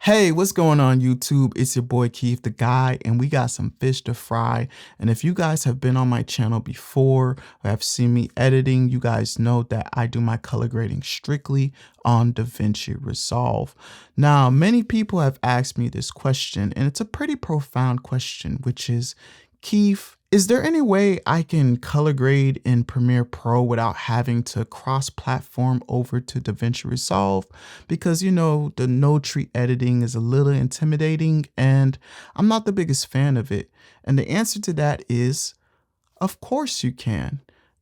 Hey, what's going on YouTube? It's your boy Keith the Guy, and we got some fish to fry. And if you guys have been on my channel before or have seen me editing, you guys know that I do my color grading strictly on DaVinci Resolve. Now, many people have asked me this question, and it's a pretty profound question, which is, Keith, is there any way I can color grade in Premiere Pro without having to cross-platform over to DaVinci Resolve? Because, the node tree editing is a little intimidating and I'm not the biggest fan of it. And the answer to that is, of course you can.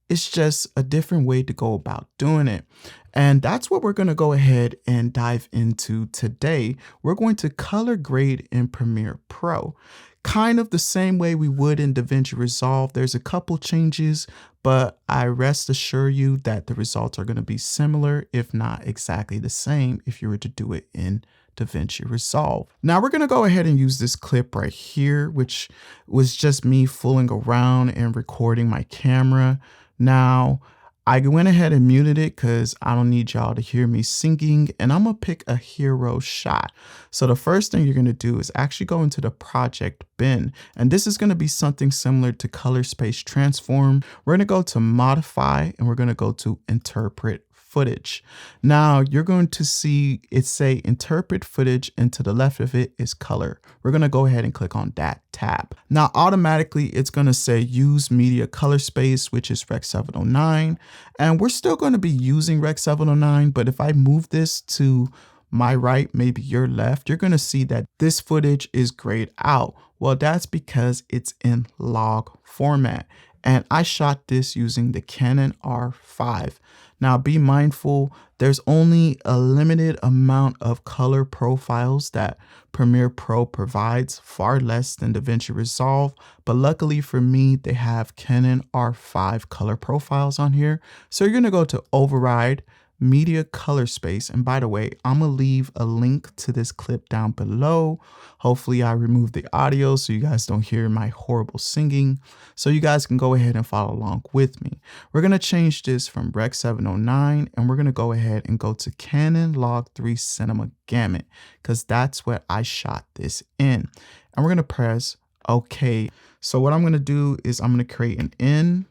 It's just a different way to go about doing it. And that's what we're going to go ahead and dive into today. We're going to color grade in Premiere Pro. Kind of the same way we would in DaVinci Resolve. There's a couple changes, but I rest assure you that the results are going to be similar, if not exactly the same, if you were to do it in DaVinci Resolve. Now we're going to go ahead and use this clip right here, which was just me fooling around and recording my camera. Now, I went ahead and muted it because I don't need y'all to hear me singing, and I'm going to pick a hero shot. So the first thing you're going to do is actually go into the project bin, and this is going to be something similar to color space transform. We're going to go to modify, and we're going to go to interpret footage. Now you're going to see it say interpret footage, and to the left of it is color. We're going to go ahead and click on that tab. Now automatically it's going to say use media color space, which is Rec 709, and we're still going to be using Rec 709, but if I move this to my right, maybe your left, you're going to see that this footage is grayed out. Well, that's because it's in log format, and I shot this using the Canon R5. Now be mindful, there's only a limited amount of color profiles that Premiere Pro provides, far less than DaVinci Resolve, but luckily for me, they have Canon R5 color profiles on here. So you're gonna go to override, media color space, and by the way, I'm gonna leave a link to this clip down below. Hopefully I remove the audio so you guys don't hear my horrible singing, so you guys can go ahead and follow along with me. We're gonna change this from Rec 709, and we're gonna go ahead and go to Canon Log 3 Cinema Gamut, because that's what I shot this in. And we're gonna press OK. So what I'm gonna do is I'm gonna create an in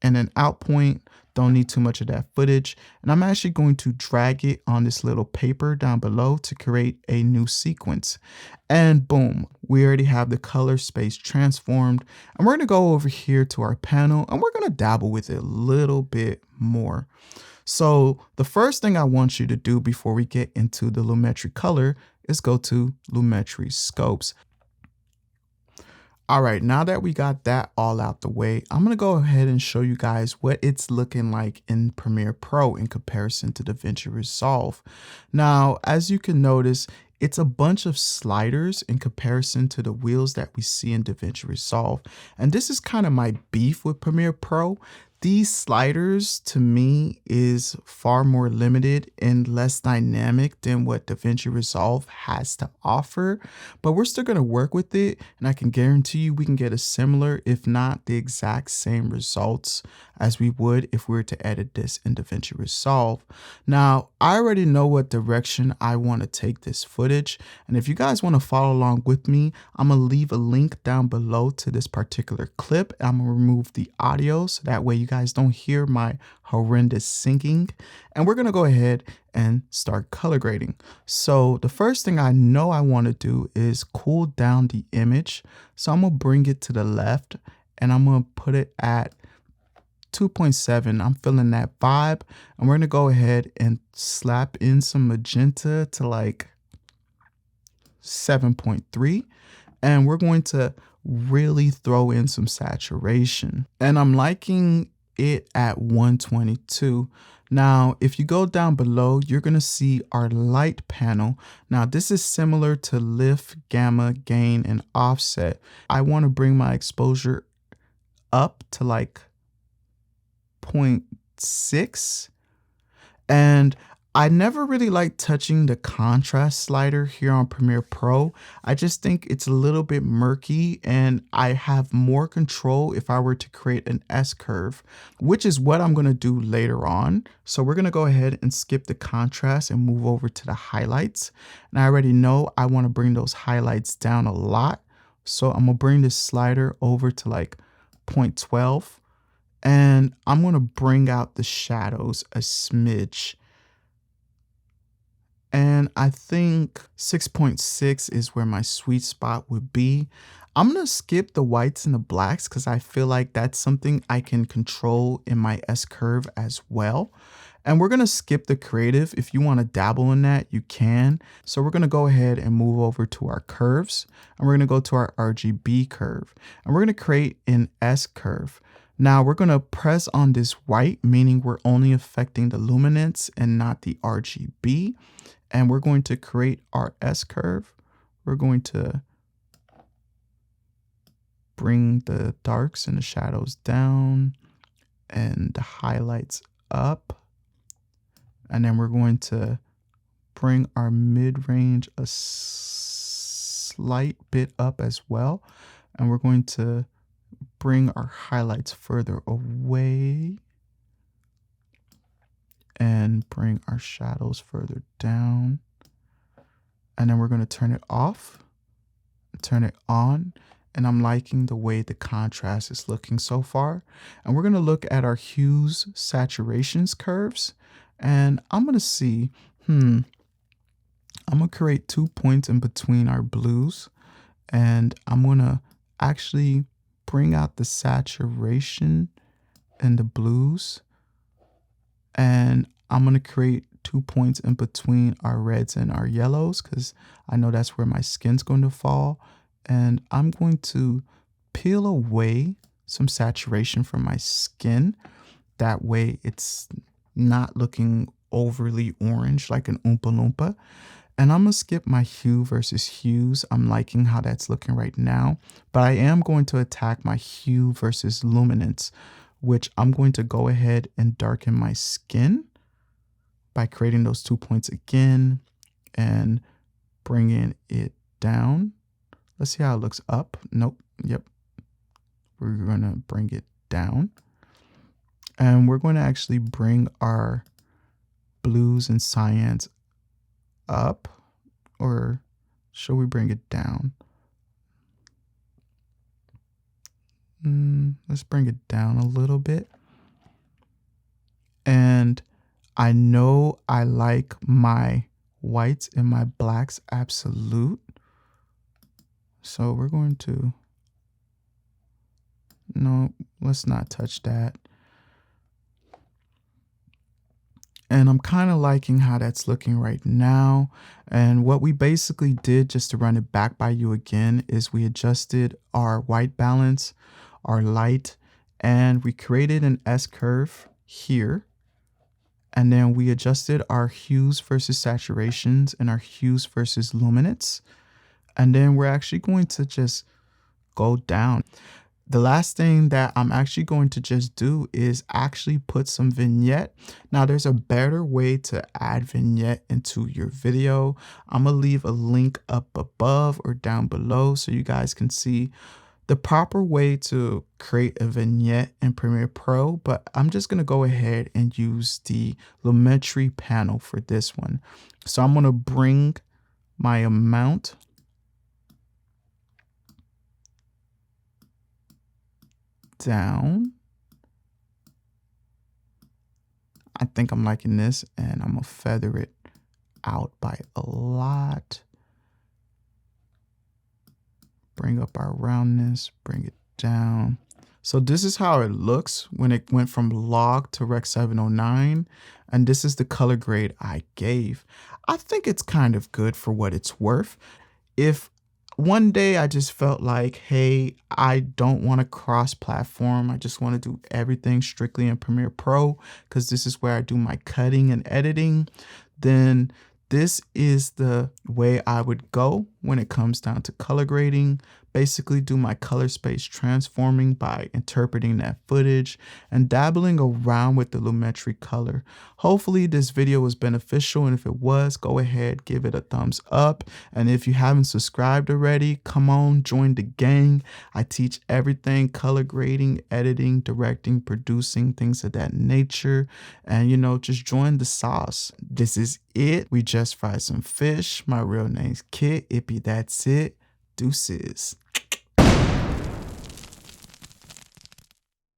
and an out point. Don't need too much of that footage. And I'm actually going to drag it on this little paper down below to create a new sequence. And boom, we already have the color space transformed. And we're gonna go over here to our panel and we're gonna dabble with it a little bit more. So the first thing I want you to do before we get into the Lumetri color is go to Lumetri scopes. All right, now that we got that all out the way, I'm gonna go ahead and show you guys what it's looking like in Premiere Pro in comparison to DaVinci Resolve. Now, as you can notice, it's a bunch of sliders in comparison to the wheels that we see in DaVinci Resolve. And this is kind of my beef with Premiere Pro. These sliders to me is far more limited and less dynamic than what DaVinci Resolve has to offer, but we're still going to work with it, and I can guarantee you we can get a similar, if not the exact same results as we would if we were to edit this in DaVinci Resolve. Now, I already know what direction I want to take this footage, and if you guys want to follow along with me, I'm going to leave a link down below to this particular clip. I'm going to remove the audio so that way you guys don't hear my horrendous singing, and we're going to go ahead and start color grading. So the first thing I know I want to do is cool down the image. So I'm going to bring it to the left and I'm going to put it at 2.7. I'm feeling that vibe, and we're going to go ahead and slap in some magenta to like 7.3, and we're going to really throw in some saturation, and I'm liking it at 122. Now, if you go down below, you're going to see our light panel. Now, this is similar to lift, gamma, gain, and offset. I want to bring my exposure up to like 0.6, and I never really like touching the contrast slider here on Premiere Pro. I just think it's a little bit murky and I have more control if I were to create an S-curve, which is what I'm going to do later on. So we're going to go ahead and skip the contrast and move over to the highlights. And I already know I want to bring those highlights down a lot. So I'm going to bring this slider over to like 0.12 and I'm going to bring out the shadows a smidge. And I think 6.6 is where my sweet spot would be. I'm going to skip the whites and the blacks because I feel like that's something I can control in my S-curve as well. And we're going to skip the creative. If you want to dabble in that, you can. So we're going to go ahead and move over to our curves. And we're going to go to our RGB curve. And we're going to create an S-curve. Now we're going to press on this white, meaning we're only affecting the luminance and not the RGB. And we're going to create our S-curve. We're going to bring the darks and the shadows down and the highlights up. And then we're going to bring our mid-range a slight bit up as well. And we're going to bring our highlights further away and bring our shadows further down. And then we're going to turn it off, turn it on. And I'm liking the way the contrast is looking so far. And we're going to look at our hues saturations curves. And I'm going to see, I'm going to create 2 points in between our blues. And I'm going to actually bring out the saturation in the blues. And I'm going to create 2 points in between our reds and our yellows because I know that's where my skin's going to fall. And I'm going to peel away some saturation from my skin. That way it's not looking overly orange like an Oompa Loompa. And I'm going to skip my hue versus hues. I'm liking how that's looking right now. But I am going to attack my hue versus luminance, which I'm going to go ahead and darken my skin by creating those 2 points again and bringing it down. Let's see how it looks up. Nope. Yep. We're going to bring it down. And we're going to actually bring our blues and cyans up. Or should we bring it down? Let's bring it down a little bit. And I know I like my whites and my blacks absolute. So we're going to, no, let's not touch that. And I'm kind of liking how that's looking right now. And what we basically did, just to run it back by you again, is we adjusted our white balance, our light, and we created an S-curve here. And then we adjusted our hues versus saturations and our hues versus luminance. And then we're actually going to just go down. The last thing that I'm actually going to just do is actually put some vignette. Now there's a better way to add vignette into your video. I'm gonna leave a link up above or down below so you guys can see the proper way to create a vignette in Premiere Pro, but I'm just gonna go ahead and use the Lumetri panel for this one. So I'm gonna bring my amount down. I think I'm liking this, and I'm gonna feather it out by a lot. Bring up our roundness, bring it down. So this is how it looks when it went from log to Rec 709. And this is the color grade I gave. I think it's kind of good for what it's worth. If one day I just felt like, hey, I don't want to cross-platform. I just want to do everything strictly in Premiere Pro because this is where I do my cutting and editing. Then this is the way I would go when it comes down to color grading. basically do my color space transforming by interpreting that footage and dabbling around with the Lumetri color. Hopefully this video was beneficial, and if it was, go ahead, give it a thumbs up. And if you haven't subscribed already, come on, join the gang. I teach everything: color grading, editing, directing, producing, things of that nature. And you know, just join the sauce. This is it. We just fried some fish. My real name's Kit. That's it. Deuces.